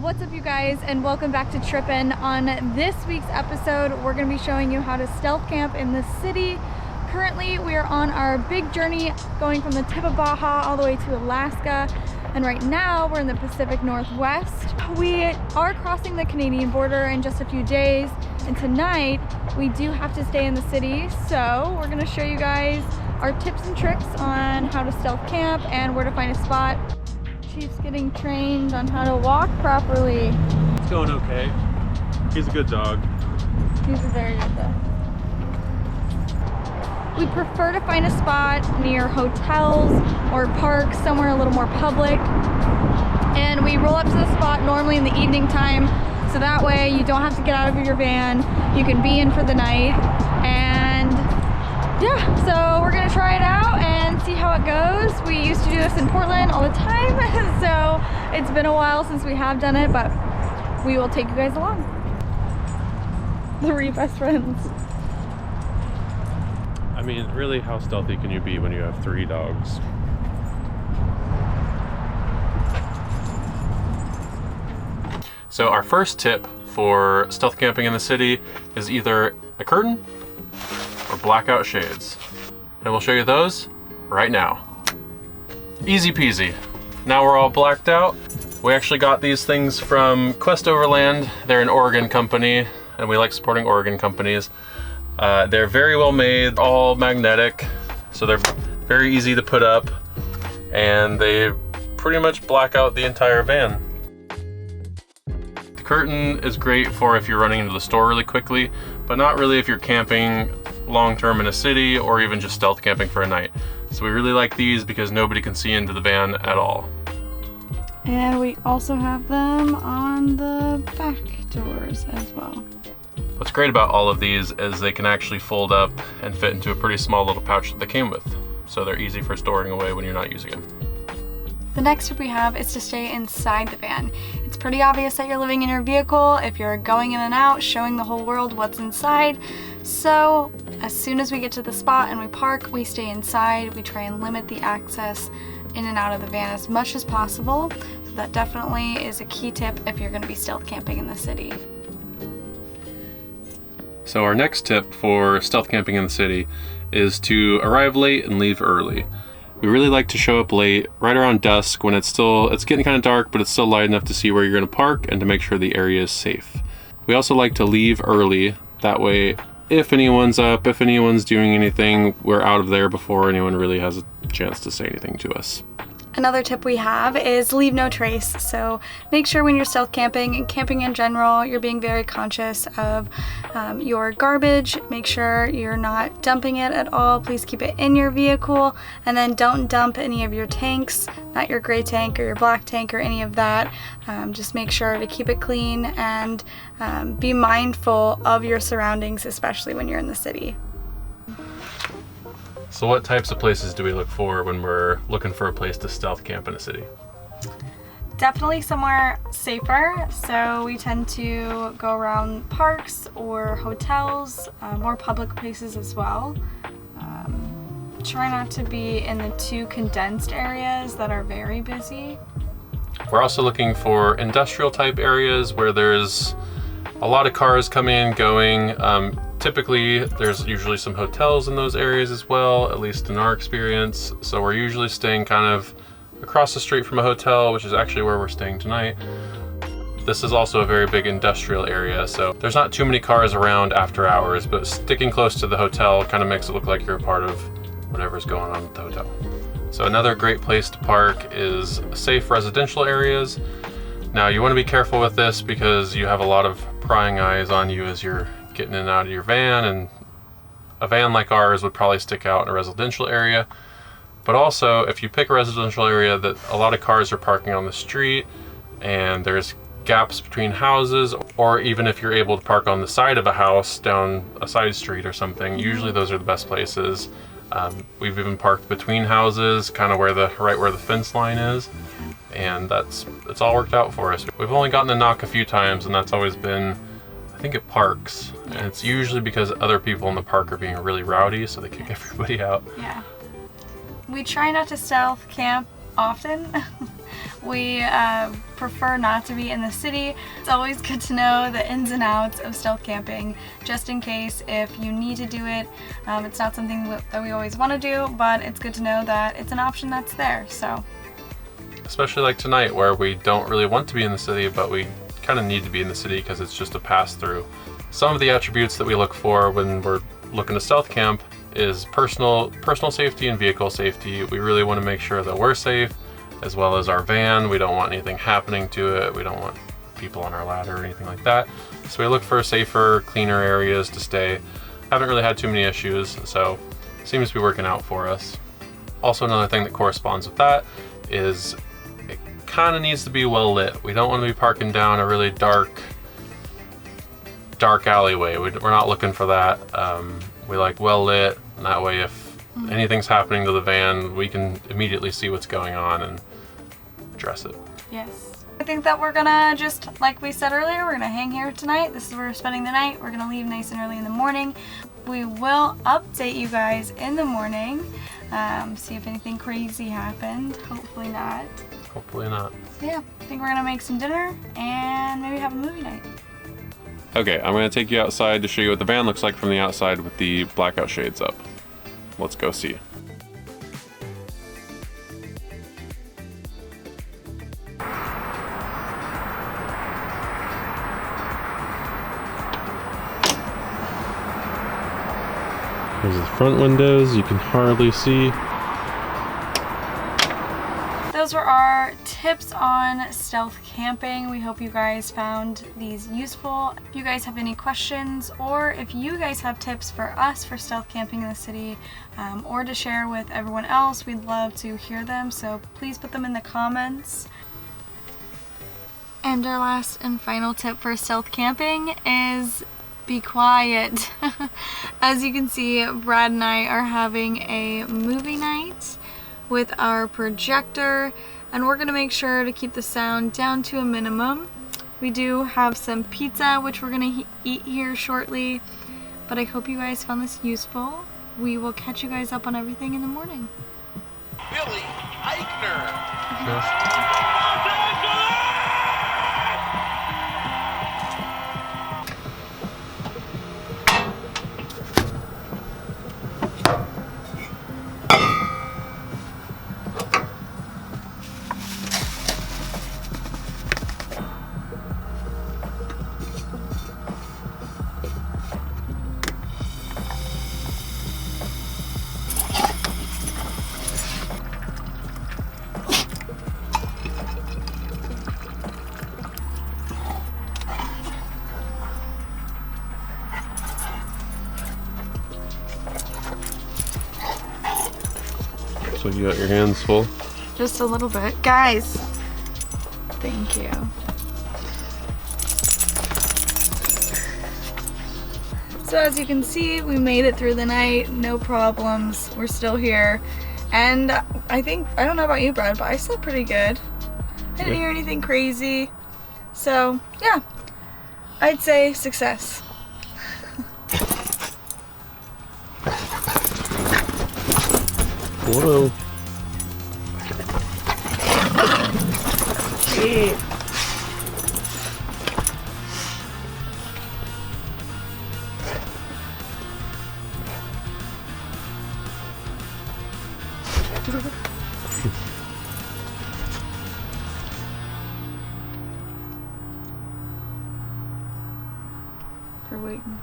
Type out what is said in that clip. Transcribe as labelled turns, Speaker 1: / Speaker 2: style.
Speaker 1: What's up, you guys, and welcome back to Trippin'. On this week's episode, we're going to be showing you how to stealth camp in the city. Currently, we are on our big journey going from the tip of Baja all the way to Alaska, and right now we're in the Pacific Northwest. We are crossing the Canadian border in just a few days, and tonight we do have to stay in the city, so we're going to show you guys our tips and tricks on how to stealth camp and where to find a spot. Chief's getting trained on how to walk properly.
Speaker 2: It's going okay. He's a good dog.
Speaker 1: He's a very good dog. We prefer to find a spot near hotels or parks, somewhere a little more public. And we roll up to the spot normally in the evening time, so that way you don't have to get out of your van. You can be in for the night. And yeah, so we're gonna try it out and see how it goes. We used to do this in Portland all the time, so it's been a while since we have done it, but we will take you guys along. 3 best friends.
Speaker 2: I mean, really, how stealthy can you be when you have 3 dogs? So our first tip for stealth camping in the city is either a curtain or blackout shades. And we'll show you those right now. Easy peasy. Now we're all blacked out. We actually got these things from Quest Overland. They're an Oregon company, and we like supporting Oregon companies. They're very well made, all magnetic, so they're very easy to put up, and they pretty much black out the entire van. The curtain is great for if you're running into the store really quickly, but not really if you're camping long-term in a city or even just stealth camping for a night. So we really like these because nobody can see into the van at all.
Speaker 1: And we also have them on the back doors as well.
Speaker 2: What's great about all of these is they can actually fold up and fit into a pretty small little pouch that they came with. So they're easy for storing away when you're not using them.
Speaker 1: The next tip we have is to stay inside the van. It's pretty obvious that you're living in your vehicle if you're going in and out, showing the whole world what's inside. So as soon as we get to the spot and we park, we stay inside. We try and limit the access in and out of the van as much as possible. So that definitely is a key tip if you're going to be stealth camping in the city.
Speaker 2: So our next tip for stealth camping in the city is to arrive late and leave early. We really like to show up late, right around dusk, when it's getting kind of dark, but it's still light enough to see where you're going to park and to make sure the area is safe. We also like to leave early. That way, if anyone's up, if anyone's doing anything, we're out of there before anyone really has a chance to say anything to us.
Speaker 1: Another tip we have is leave no trace. So make sure when you're stealth camping and camping in general, you're being very conscious of your garbage. Make sure you're not dumping it at all. Please keep it in your vehicle, and then don't dump any of your tanks, not your gray tank or your black tank or any of that. Just make sure to keep it clean and be mindful of your surroundings, especially when you're in the city.
Speaker 2: So what types of places do we look for when we're looking for a place to stealth camp in a city?
Speaker 1: Definitely somewhere safer. So we tend to go around parks or hotels, more public places as well. Try not to be in the too condensed areas that are very busy.
Speaker 2: We're also looking for industrial type areas where there's a lot of cars coming and going. Typically, there's usually some hotels in those areas as well, at least in our experience. So we're usually staying kind of across the street from a hotel, which is actually where we're staying tonight. This is also a very big industrial area, so there's not too many cars around after hours, but sticking close to the hotel kind of makes it look like you're a part of whatever's going on at the hotel. So another great place to park is safe residential areas. Now you want to be careful with this because you have a lot of prying eyes on you as you're getting in and out of your van, and a van like ours would probably stick out in a residential area. But also, if you pick a residential area that a lot of cars are parking on the street and there's gaps between houses, or even if you're able to park on the side of a house down a side street or something, usually those are the best places. We've even parked between houses, kind of right where the fence line is, and it's all worked out for us. We've only gotten a knock a few times, and that's always been, I think, at parks, and it's usually because other people in the park are being really rowdy, so they kick everybody out.
Speaker 1: Yeah. We try not to stealth camp often. We prefer not to be in the city. It's always good to know the ins and outs of stealth camping, just in case if you need to do it. It's not something that we always want to do, but it's good to know that it's an option that's there. So,
Speaker 2: especially like tonight, where we don't really want to be in the city, but we kind of need to be in the city because it's just a pass through. Some of the attributes that we look for when we're looking to stealth camp is personal safety and vehicle safety. We really want to make sure that we're safe, as well as our van. We don't want anything happening to it. We don't want people on our ladder or anything like that. So we look for safer, cleaner areas to stay. Haven't really had too many issues, so seems to be working out for us. Also, another thing that corresponds with that is it kind of needs to be well lit. We don't want to be parking down a really dark alleyway. We're not looking for that. We like well lit, and that way if anything's happening to the van, we can immediately see what's going on and address it.
Speaker 1: yes. I think that we're gonna, just like we said earlier, we're gonna hang here tonight. This is where we're spending the night. We're gonna leave nice and early in the morning. We will update you guys in the morning, see if anything crazy happened. Hopefully not.
Speaker 2: Hopefully not.
Speaker 1: So yeah, I think we're gonna make some dinner and maybe have a movie night.
Speaker 2: Okay, I'm gonna take you outside to show you what the van looks like from the outside with the blackout shades up. Let's go see. Here's the front windows, you can hardly see.
Speaker 1: Those were our tips on stealth camping. We hope you guys found these useful. If you guys have any questions, or if you guys have tips for us for stealth camping in the city, or to share with everyone else, we'd love to hear them. So please put them in the comments. And our last and final tip for stealth camping is be quiet. As you can see, Brad and I are having a movie night with our projector, and we're gonna make sure to keep the sound down to a minimum. We do have some pizza, which we're gonna eat here shortly, but I hope you guys found this useful. We will catch you guys up on everything in the morning.
Speaker 3: Billy Eichner.
Speaker 2: So you got your hands full?
Speaker 1: Just a little bit. Guys, thank you. So as you can see, we made it through the night, no problems. We're still here. And I don't know about you, Brad, but I slept pretty good. I didn't hear anything crazy. So yeah, I'd say success.
Speaker 2: Whoa.
Speaker 1: We're waiting.